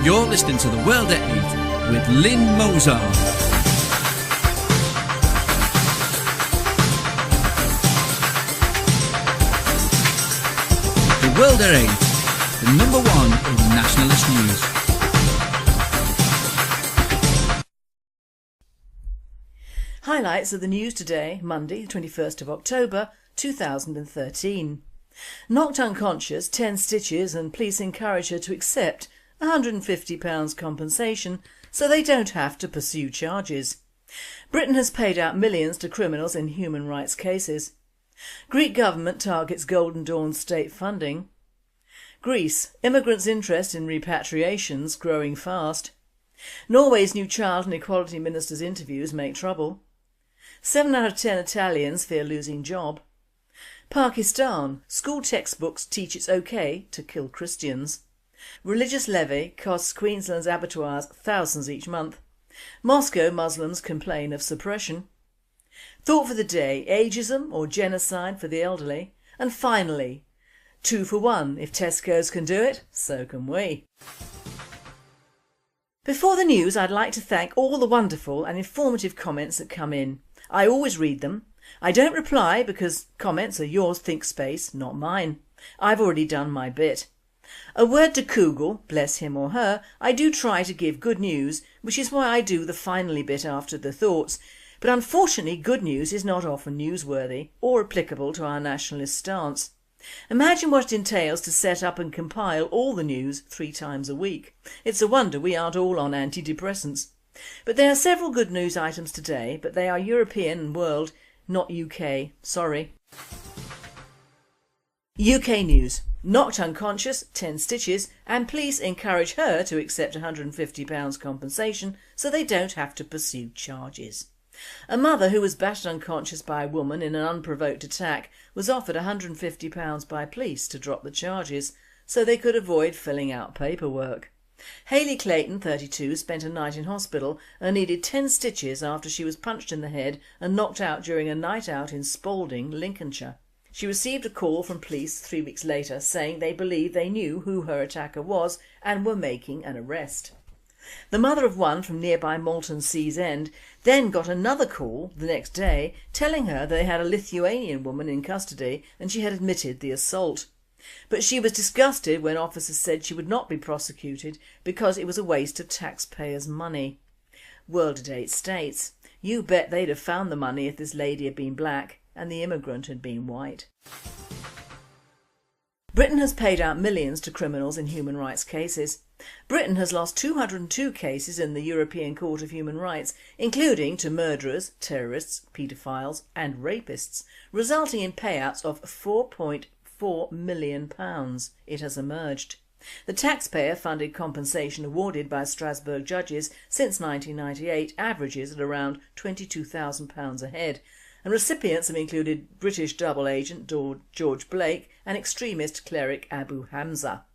You're listening to The World at 8 with Lynn Mozart. The World at 8, the number one in nationalist news. Highlights of the news today, Monday, 21st of October 2013. Knocked unconscious, 10 stitches, and police encourage her to accept £150 compensation so they don't have to pursue charges. Britain has paid out millions to criminals in human rights cases. Greek government targets Golden Dawn state funding. Greece, immigrants' interest in repatriations growing fast. Norway's new child and equality minister's interviews make trouble. 7 out of 10 Italians fear losing job. Pakistan, school textbooks teach it's okay to kill Christians. Religious levy costs Queensland's abattoirs thousands each month. Moscow Muslims complain of suppression. Thought for the day, ageism or genocide for the elderly. And finally, 2 for 1, if Tesco's can do it, so can we. Before the news, I'd like to thank all the wonderful and informative comments that come in. I always read them. I don't reply because comments are yours think space, not mine. I've already done my bit. A word to Kugel, bless him or her, I do try to give good news, which is why I do the finally bit after the thoughts, but unfortunately good news is not often newsworthy or applicable to our nationalist stance. Imagine what it entails to set up and compile all the news 3 times a week. It's a wonder we aren't all on antidepressants. But there are several good news items today, but they are European and world, not UK. Sorry. UK news. Knocked unconscious, 10 stitches, and police encourage her to accept £150 compensation so they don't have to pursue charges. A mother who was battered unconscious by a woman in an unprovoked attack was offered £150 by police to drop the charges so they could avoid filling out paperwork. Hayley Clayton, 32, spent a night in hospital and needed 10 stitches after she was punched in the head and knocked out during a night out in Spalding, Lincolnshire. She received a call from police 3 weeks later saying they believed they knew who her attacker was and were making an arrest. The mother of one from nearby Malton Seas End then got another call the next day telling her they had a Lithuanian woman in custody and she had admitted the assault. But she was disgusted when officers said she would not be prosecuted because it was a waste of taxpayers' money. World at 8 states, you bet they'd have found the money if this lady had been black and the immigrant had been white. Britain has paid out millions to criminals in human rights cases. Britain has lost 202 cases in the European Court of Human Rights, including to murderers, terrorists, paedophiles and rapists, resulting in payouts of £4.4 million, it has emerged. The taxpayer-funded compensation awarded by Strasbourg judges since 1998 averages at around £22,000 a head, and recipients have included British double agent George Blake and extremist cleric Abu Hamza.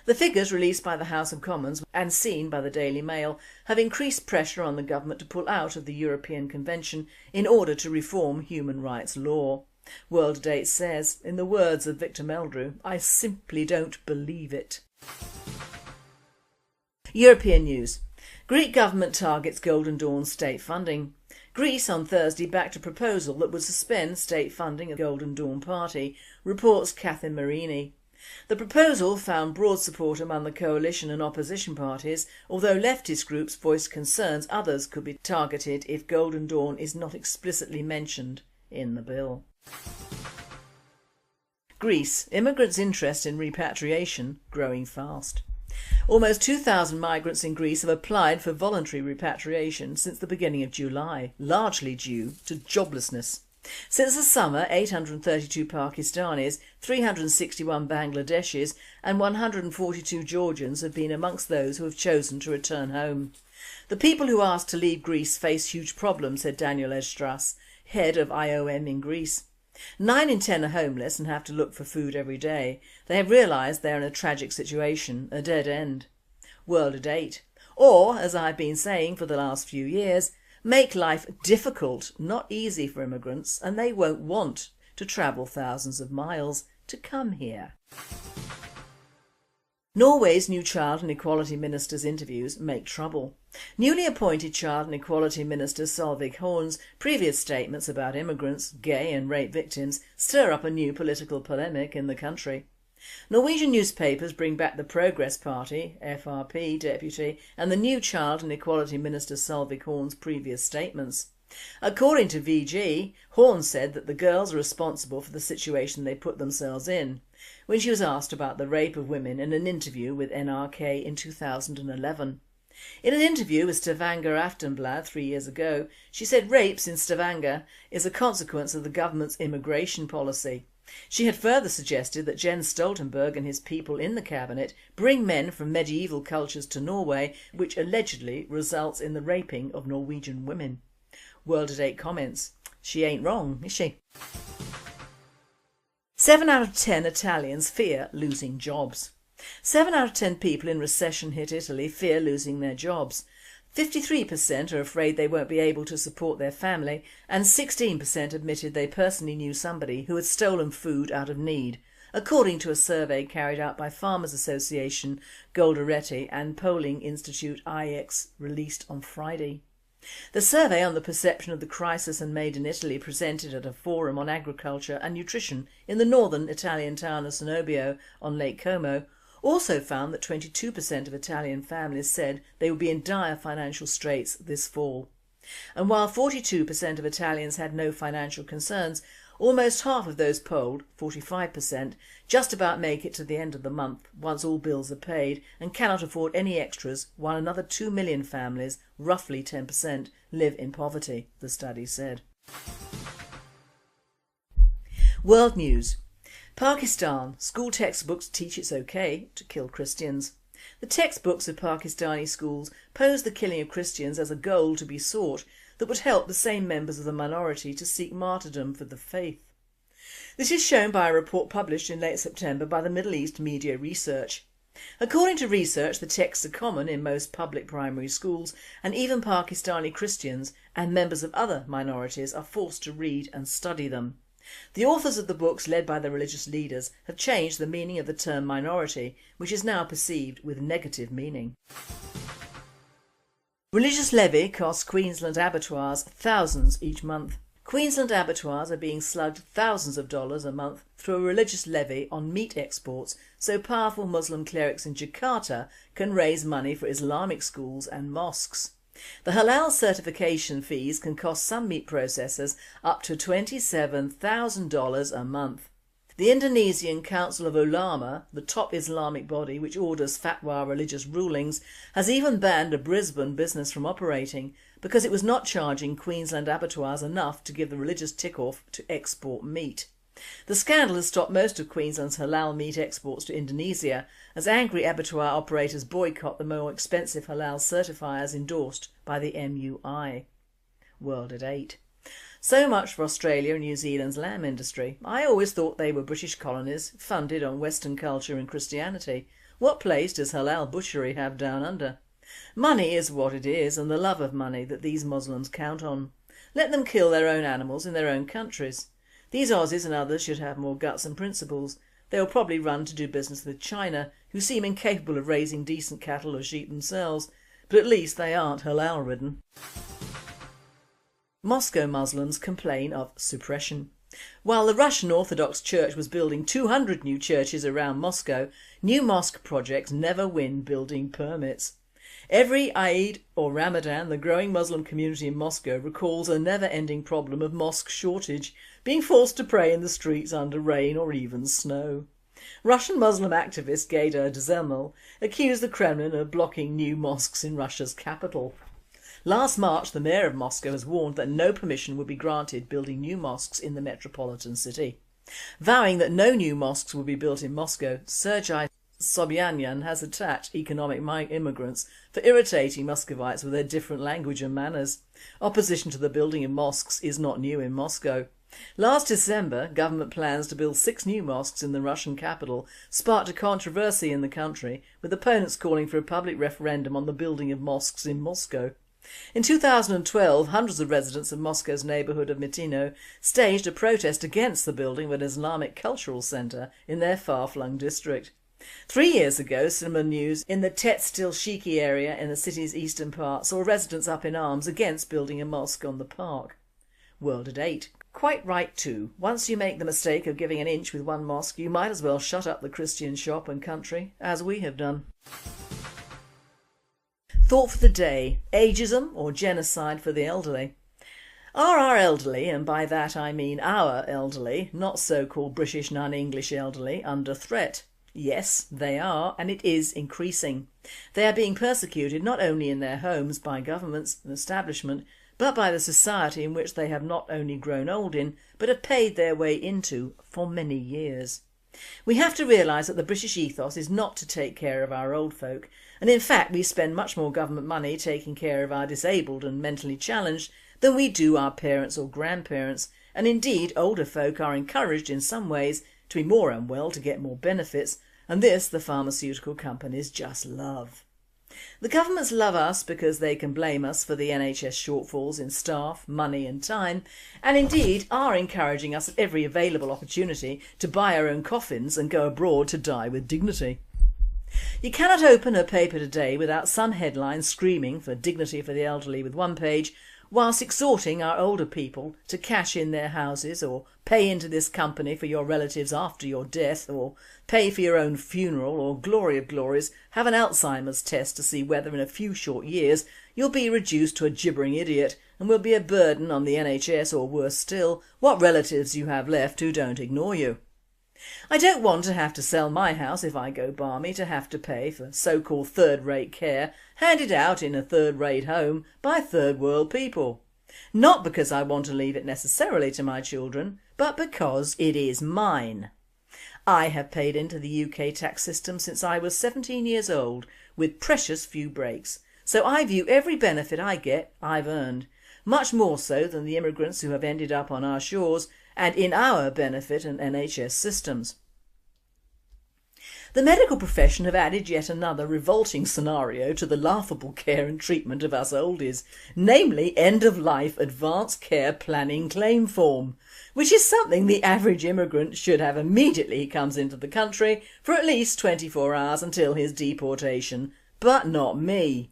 The figures released by the House of Commons and seen by the Daily Mail have increased pressure on the government to pull out of the European Convention in order to reform human rights law. World at 8 says, in the words of Victor Meldrew, I simply don't believe it. European news. Greek government targets Golden Dawn state funding. Greece on Thursday backed a proposal that would suspend state funding of Golden Dawn Party, reports Catherine Marini. The proposal found broad support among the coalition and opposition parties, although leftist groups voiced concerns others could be targeted if Golden Dawn is not explicitly mentioned in the bill. Greece, immigrants' interest in repatriation growing fast. Almost 2,000 migrants in Greece have applied for voluntary repatriation since the beginning of July, largely due to joblessness. Since the summer, 832 Pakistanis, 361 Bangladeshis and 142 Georgians have been amongst those who have chosen to return home. The people who asked to leave Greece face huge problems, said Daniel Estras, head of IOM in Greece. 9 in 10 are homeless and have to look for food every day. They have realised they are in a tragic situation, a dead end. World at 8. Or, as I've been saying for the last few years, make life difficult, not easy for immigrants, and they won't want to travel thousands of miles to come here. Norway's new Child and Equality Minister's interviews make trouble. Newly appointed Child and Equality Minister Solveig Horn's previous statements about immigrants, gay and rape victims stir up a new political polemic in the country. Norwegian newspapers bring back the Progress Party, FRP deputy, and the new Child and Equality Minister Solveig Horn's previous statements. According to VG, Horn said that the girls are responsible for the situation they put themselves in, when she was asked about the rape of women in an interview with NRK in 2011. In an interview with Stavanger Aftenblad 3 years ago, she said rapes in Stavanger is a consequence of the government's immigration policy. She had further suggested that Jens Stoltenberg and his people in the cabinet bring men from medieval cultures to Norway, which allegedly results in the raping of Norwegian women. World at 8 comments, she ain't wrong, is she? 7 out of 10 Italians fear losing jobs. 7 out of 10 people in recession-hit Italy fear losing their jobs. 53% are afraid they won't be able to support their family, and 16% admitted they personally knew somebody who had stolen food out of need, according to a survey carried out by Farmers Association Golderetti and polling institute IX released on Friday. The survey on the perception of the crisis and made in Italy, presented at a forum on agriculture and nutrition in the northern Italian town of Sonobio on Lake Como, also found that 22% of Italian families said they would be in dire financial straits this fall. And while 42% of Italians had no financial concerns, almost half of those polled, 45%, just about make it to the end of the month once all bills are paid and cannot afford any extras, while another 2 million families, roughly 10%, live in poverty, the study said. World news. Pakistan. School textbooks teach it's okay to kill Christians. The textbooks of Pakistani schools pose the killing of Christians as a goal to be sought that would help the same members of the minority to seek martyrdom for the faith. This is shown by a report published in late September by the Middle East Media Research. According to research, the texts are common in most public primary schools, and even Pakistani Christians and members of other minorities are forced to read and study them. The authors of the books, led by the religious leaders, have changed the meaning of the term minority, which is now perceived with negative meaning. Religious levy costs Queensland abattoirs thousands each month. Queensland abattoirs are being slugged thousands of dollars a month through a religious levy on meat exports so powerful Muslim clerics in Jakarta can raise money for Islamic schools and mosques. The halal certification fees can cost some meat processors up to $27,000 a month. The Indonesian Council of Ulama, the top Islamic body which orders fatwa religious rulings, has even banned a Brisbane business from operating because it was not charging Queensland abattoirs enough to give the religious tick-off to export meat. The scandal has stopped most of Queensland's halal meat exports to Indonesia as angry abattoir operators boycott the more expensive halal certifiers endorsed by the MUI. World at 8. So much for Australia and New Zealand's lamb industry. I always thought they were British colonies, funded on Western culture and Christianity. What place does halal butchery have down under? Money is what it is, and the love of money that these Muslims count on. Let them kill their own animals in their own countries. These Aussies and others should have more guts and principles. They will probably run to do business with China, who seem incapable of raising decent cattle or sheep themselves, but at least they aren't halal-ridden. Moscow Muslims complain of suppression. While the Russian Orthodox Church was building 200 new churches around Moscow, new mosque projects never win building permits. Every Eid or Ramadan, the growing Muslim community in Moscow recalls a never-ending problem of mosque shortage, being forced to pray in the streets under rain or even snow. Russian Muslim activist Gaida Dzemel accused the Kremlin of blocking new mosques in Russia's capital. Last March, the mayor of Moscow has warned that no permission would be granted building new mosques in the metropolitan city. Vowing that no new mosques will be built in Moscow, Sergei Sobyanin has attacked economic immigrants for irritating Muscovites with their different language and manners. Opposition to the building of mosques is not new in Moscow. Last December, government plans to build 6 new mosques in the Russian capital sparked a controversy in the country, with opponents calling for a public referendum on the building of mosques in Moscow. In 2012, hundreds of residents of Moscow's neighbourhood of Mitino staged a protest against the building of an Islamic cultural centre in their far-flung district. 3 years ago, cinema news in the Tetstilshiki area in the city's eastern part saw residents up in arms against building a mosque on the park. World at 8. Quite right too. Once you make the mistake of giving an inch with one mosque, you might as well shut up the Christian shop and country, as we have done. Thought for the day: ageism or genocide for the elderly? Are our elderly, and by that I mean our elderly, not so-called British non-English elderly, under threat? Yes, they are, and it is increasing. They are being persecuted not only in their homes by governments and establishment, but by the society in which they have not only grown old in, but have paid their way into for many years. We have to realise that the British ethos is not to take care of our old folk, and in fact we spend much more government money taking care of our disabled and mentally challenged than we do our parents or grandparents, and indeed older folk are encouraged in some ways to be more unwell to get more benefits, and this the pharmaceutical companies just love. The governments love us because they can blame us for the NHS shortfalls in staff, money and time, and indeed are encouraging us at every available opportunity to buy our own coffins and go abroad to die with dignity. You cannot open a paper today without some headline screaming for dignity for the elderly with one page, whilst exhorting our older people to cash in their houses, or pay into this company for your relatives after your death, or pay for your own funeral, or glory of glories, have an Alzheimer's test to see whether in a few short years you'll be reduced to a gibbering idiot and will be a burden on the NHS, or worse still, what relatives you have left who don't ignore you. I don't want to have to sell my house if I go balmy to have to pay for so-called third-rate care handed out in a third-rate home by third-world people. Not because I want to leave it necessarily to my children, but because it is mine. I have paid into the UK tax system since I was 17 years old, with precious few breaks, so I view every benefit I get I've earned, much more so than the immigrants who have ended up on our shores and in our benefit and NHS systems. The medical profession have added yet another revolting scenario to the laughable care and treatment of us oldies, namely end-of-life advanced care planning claim form, which is something the average immigrant should have immediately he comes into the country for at least 24 hours until his deportation, but not me.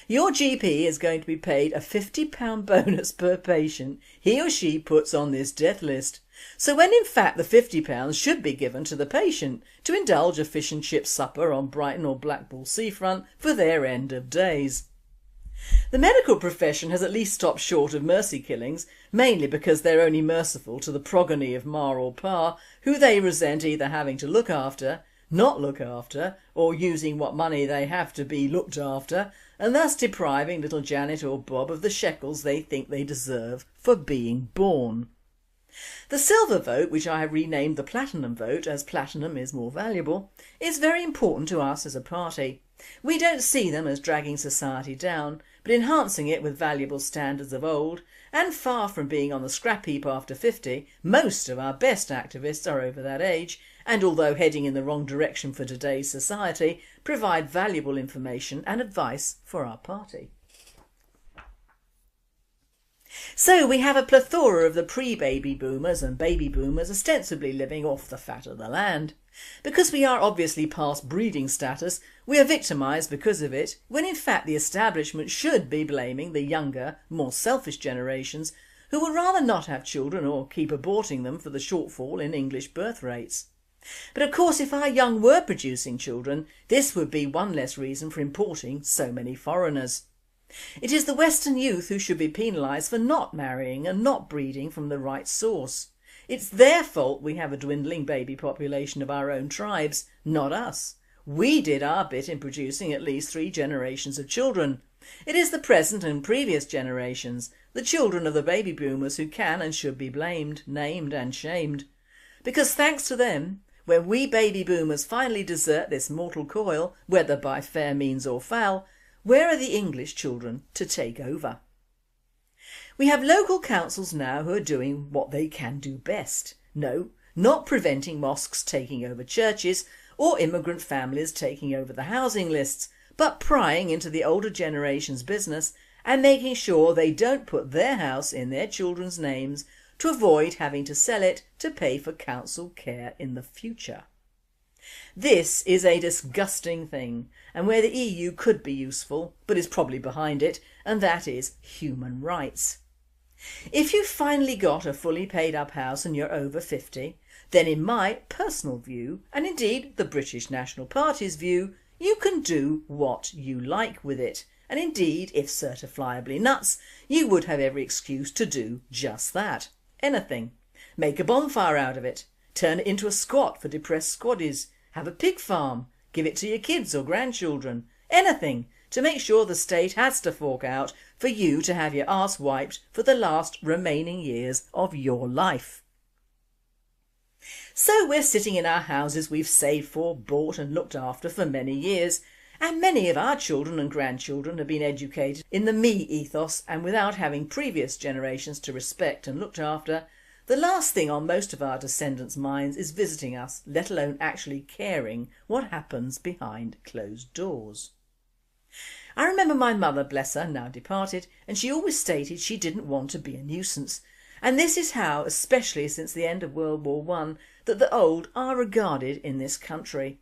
Your GP is going to be paid a £50 bonus per patient he or she puts on this death list, so when in fact the £50 should be given to the patient to indulge a fish and chip supper on Brighton or Blackpool seafront for their end of days. The medical profession has at least stopped short of mercy killings, mainly because they're only merciful to the progeny of Ma or Pa, who they resent either having to look after, not look after, or using what money they have to be looked after, and thus depriving little Janet or Bob of the shekels they think they deserve for being born. The silver vote, which I have renamed the platinum vote as platinum is more valuable, is very important to us as a party. We don't see them as dragging society down, but enhancing it with valuable standards of old, and far from being on the scrap heap after 50, most of our best activists are over that age, and although heading in the wrong direction for today's society, provide valuable information and advice for our party. So we have a plethora of the pre-baby boomers and baby boomers ostensibly living off the fat of the land. Because we are obviously past breeding status, we are victimised because of it, when in fact the establishment should be blaming the younger, more selfish generations who would rather not have children or keep aborting them for the shortfall in English birth rates. But of course if our young were producing children, this would be one less reason for importing so many foreigners. It is the Western youth who should be penalised for not marrying and not breeding from the right source. It's their fault we have a dwindling baby population of our own tribes, not us. We did our bit in producing at least 3 generations of children. It is the present and previous generations, the children of the baby boomers, who can and should be blamed, named and shamed. Because thanks to them, when we baby boomers finally desert this mortal coil, whether by fair means or foul, where are the English children to take over? We have local councils now who are doing what they can do best. No, not preventing mosques taking over churches or immigrant families taking over the housing lists, but prying into the older generation's business and making sure they don't put their house in their children's names to avoid having to sell it to pay for council care in the future. This is a disgusting thing, and where the EU could be useful, but is probably behind it, and that is human rights. If you've finally got a fully paid up house and you're over 50, then in my personal view, and indeed the British National Party's view, you can do what you like with it, and indeed, if certifiably nuts, you would have every excuse to do just that. Anything. Make a bonfire out of it, turn it into a squat for depressed squaddies, have a pig farm, give it to your kids or grandchildren, anything to make sure the state has to fork out for you to have your arse wiped for the last remaining years of your life. So we're sitting in our houses we've saved for, bought and looked after for many years, and many of our children and grandchildren have been educated in the me ethos, and without having previous generations to respect and looked after, the last thing on most of our descendants' minds is visiting us, let alone actually caring what happens behind closed doors. I remember my mother, bless her, now departed, and she always stated she didn't want to be a nuisance. And this is how, especially since the end of World War I, that the old are regarded in this country.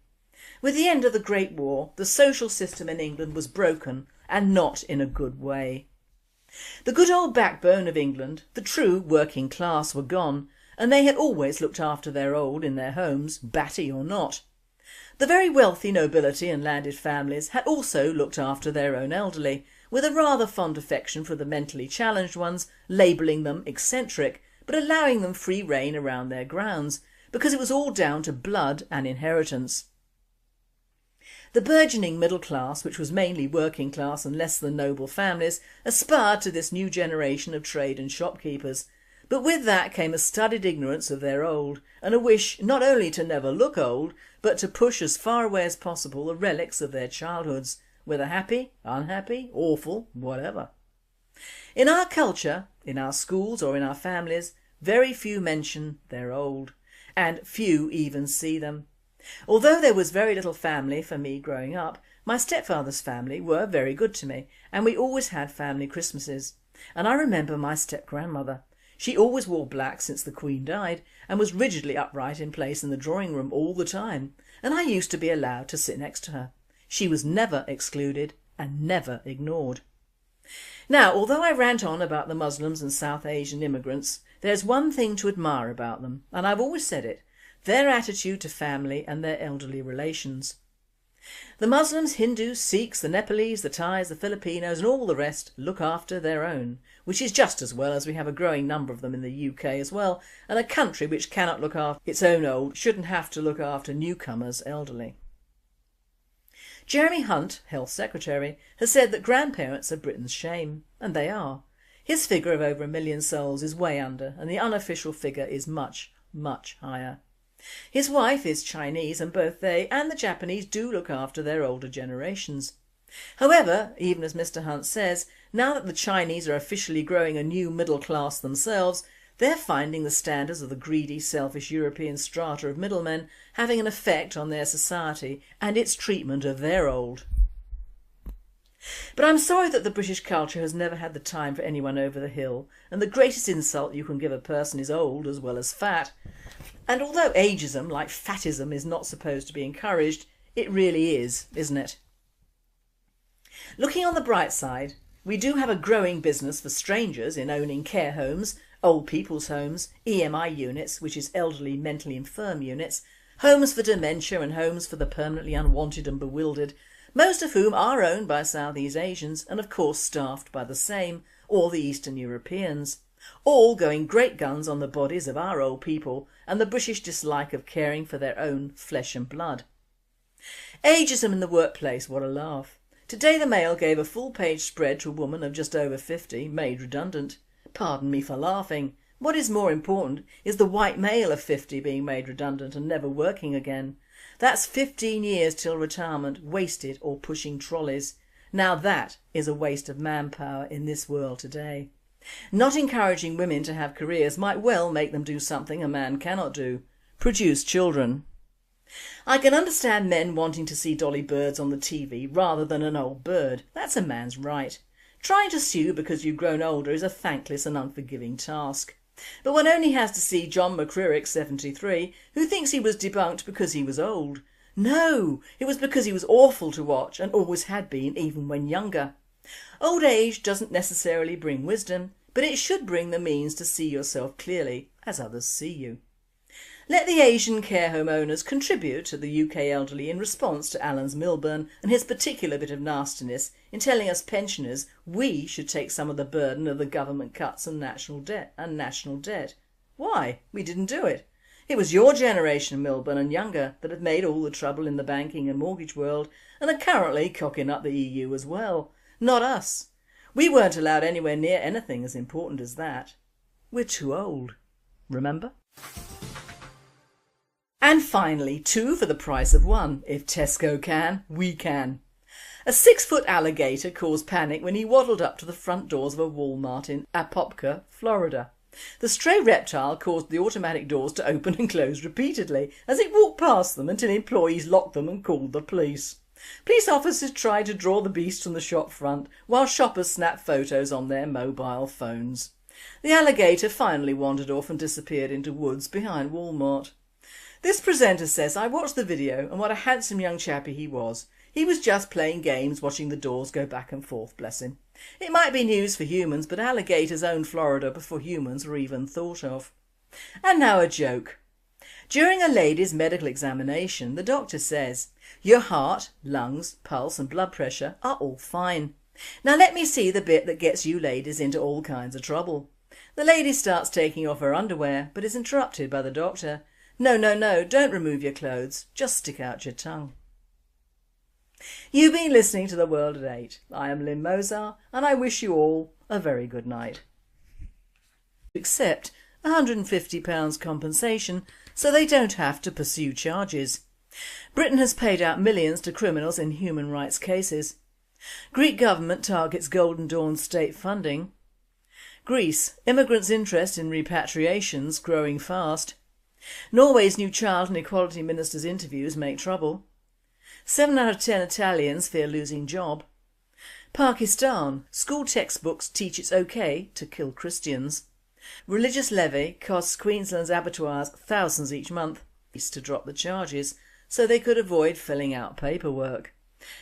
With the end of the Great War, the social system in England was broken, and not in a good way. The good old backbone of England, the true working class, were gone, and they had always looked after their old in their homes, batty or not. The very wealthy nobility and landed families had also looked after their own elderly, with a rather fond affection for the mentally challenged ones, labelling them eccentric, but allowing them free rein around their grounds, because it was all down to blood and inheritance. The burgeoning middle class, which was mainly working class and less than noble families, aspired to this new generation of trade and shopkeepers, but with that came a studied ignorance of their old, and a wish not only to never look old, but to push as far away as possible the relics of their childhoods, whether happy, unhappy, awful, whatever. In our culture, in our schools or in our families, very few mention their old, and few even see them. Although there was very little family for me growing up, my stepfather's family were very good to me, and we always had family Christmases. And I remember my step-grandmother. She always wore black since the Queen died, and was rigidly upright in place in the drawing room all the time, and I used to be allowed to sit next to her. She was never excluded and never ignored. Now, although I rant on about the Muslims and South Asian immigrants, there's one thing to admire about them, and I've always said it: their attitude to family and their elderly relations. The Muslims, Hindus, Sikhs, the Nepalese, the Thais, the Filipinos and all the rest look after their own, which is just as well, as we have a growing number of them in the UK as well, and a country which cannot look after its own old shouldn't have to look after newcomers' elderly. Jeremy Hunt, Health Secretary, has said that grandparents are Britain's shame, and they are. His figure of over 1 million souls is way under, and the unofficial figure is much, much higher. His wife is Chinese, and both they and the Japanese do look after their older generations. However, even as Mr Hunt says, now that the Chinese are officially growing a new middle class themselves, they're finding the standards of the greedy, selfish European strata of middlemen having an effect on their society and its treatment of their old. But I'm sorry that the British culture has never had the time for anyone over the hill, and the greatest insult you can give a person is old as well as fat. And although ageism, like fatism, is not supposed to be encouraged, it really is, isn't it? Looking on the bright side, we do have a growing business for strangers in owning care homes, old people's homes, EMI units, which is elderly mentally infirm units, homes for dementia and homes for the permanently unwanted and bewildered, most of whom are owned by Southeast Asians and of course staffed by the same, or the Eastern Europeans, all going great guns on the bodies of our old people and the British dislike of caring for their own flesh and blood. Ageism in the workplace, what a laugh. Today the Mail gave a full-page spread to a woman of just over 50, made redundant. Pardon me for laughing. What is more important is the white male of 50 being made redundant and never working again. That's 15 years till retirement, wasted or pushing trolleys. Now that is a waste of manpower in this world today. Not encouraging women to have careers might well make them do something a man cannot do: produce children. I can understand men wanting to see dolly birds on the TV rather than an old bird. That's a man's right. Trying to sue because you've grown older is a thankless and unforgiving task. But one only has to see John McCririck, 73, who thinks he was debunked because he was old. No, it was because he was awful to watch and always had been, even when younger. Old age doesn't necessarily bring wisdom, but it should bring the means to see yourself clearly as others see you. Let the Asian care home owners contribute to the UK elderly in response to Alan's Milburn and his particular bit of nastiness in telling us pensioners we should take some of the burden of the government cuts and national debt. Why? We didn't do it. It was your generation, Milburn and younger, that have made all the trouble in the banking and mortgage world and are currently cocking up the EU as well. Not us. We weren't allowed anywhere near anything as important as that. We're too old. Remember? And finally, 2 for the price of 1. If Tesco can, we can. A 6-foot alligator caused panic when he waddled up to the front doors of a Walmart in Apopka, Florida. The stray reptile caused the automatic doors to open and close repeatedly as it walked past them until employees locked them and called the police. Police officers tried to draw the beast from the shop front while shoppers snapped photos on their mobile phones. The alligator finally wandered off and disappeared into woods behind Walmart. This presenter says, "I watched the video and what a handsome young chappie he was. He was just playing games, watching the doors go back and forth, bless him. It might be news for humans, but alligators owned Florida before humans were even thought of." And now a joke. During a lady's medical examination, the doctor says, "Your heart, lungs, pulse and blood pressure are all fine. Now let me see the bit that gets you ladies into all kinds of trouble." The lady starts taking off her underwear but is interrupted by the doctor. No, don't remove your clothes, just stick out your tongue." You've been listening to The World at 8. I am Lynn Mozart and I wish you all a very good night. Accept £150 compensation so they don't have to pursue charges. Britain has paid out millions to criminals in human rights cases. Greek government targets Golden Dawn state funding. Greece, immigrants' interest in repatriations growing fast. Norway's new child and equality minister's interviews make trouble. 7 out of 10 Italians fear losing job. Pakistan, school textbooks teach it's okay to kill Christians. Religious levy costs Queensland's abattoirs thousands each month to drop the charges so they could avoid filling out paperwork.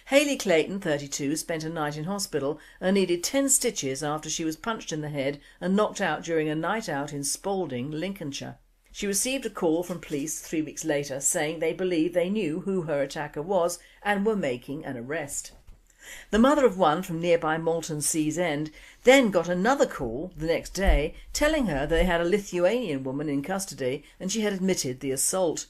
Hayley Clayton, 32, spent a night in hospital and needed 10 stitches after she was punched in the head and knocked out during a night out in Spalding, Lincolnshire. She received a call from police 3 weeks later saying they believed they knew who her attacker was and were making an arrest. The mother of one from nearby Malton Seas End then got another call the next day telling her they had a Lithuanian woman in custody and she had admitted the assault.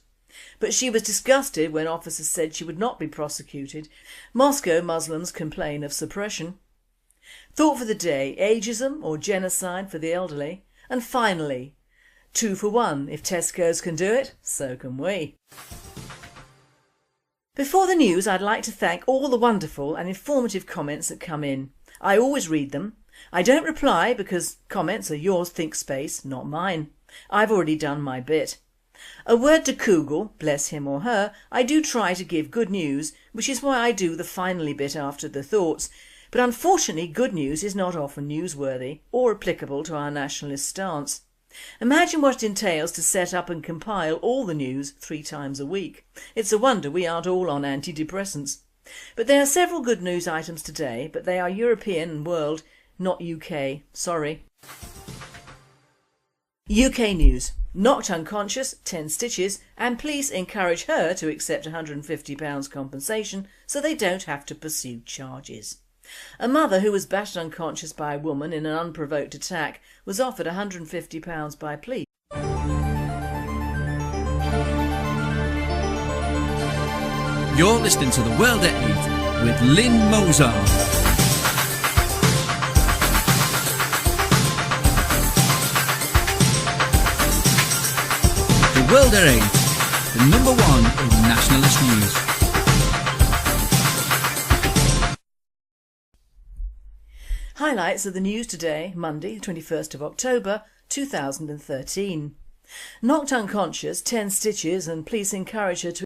But she was disgusted when officers said she would not be prosecuted. Moscow Muslims complain of suppression. Thought for the day, ageism or genocide for the elderly. And finally, 2 for 1. If Tesco's can do it, so can we. Before the news, I'd like to thank all the wonderful and informative comments that come in. I always read them. I don't reply because comments are yours think space, not mine. I've already done my bit. A word to Kugel, bless him or her, I do try to give good news, which is why I do the finally bit after the thoughts, but unfortunately good news is not often newsworthy or applicable to our nationalist stance. Imagine what it entails to set up and compile all the news 3 times a week. It's a wonder we aren't all on antidepressants. But there are several good news items today, but they are European and world, not UK. Sorry. UK news. Knocked unconscious, 10 stitches, and police encourage her to accept £150 compensation so they don't have to pursue charges. A mother who was bashed unconscious by a woman in an unprovoked attack was offered £150 by police. You're listening to The World at 8 with Lynn Mozart. The World at 8, the number 1 in nationalist news. Highlights of the news today, Monday, 21st of October 2013. Knocked unconscious, 10 stitches, and police encourage her to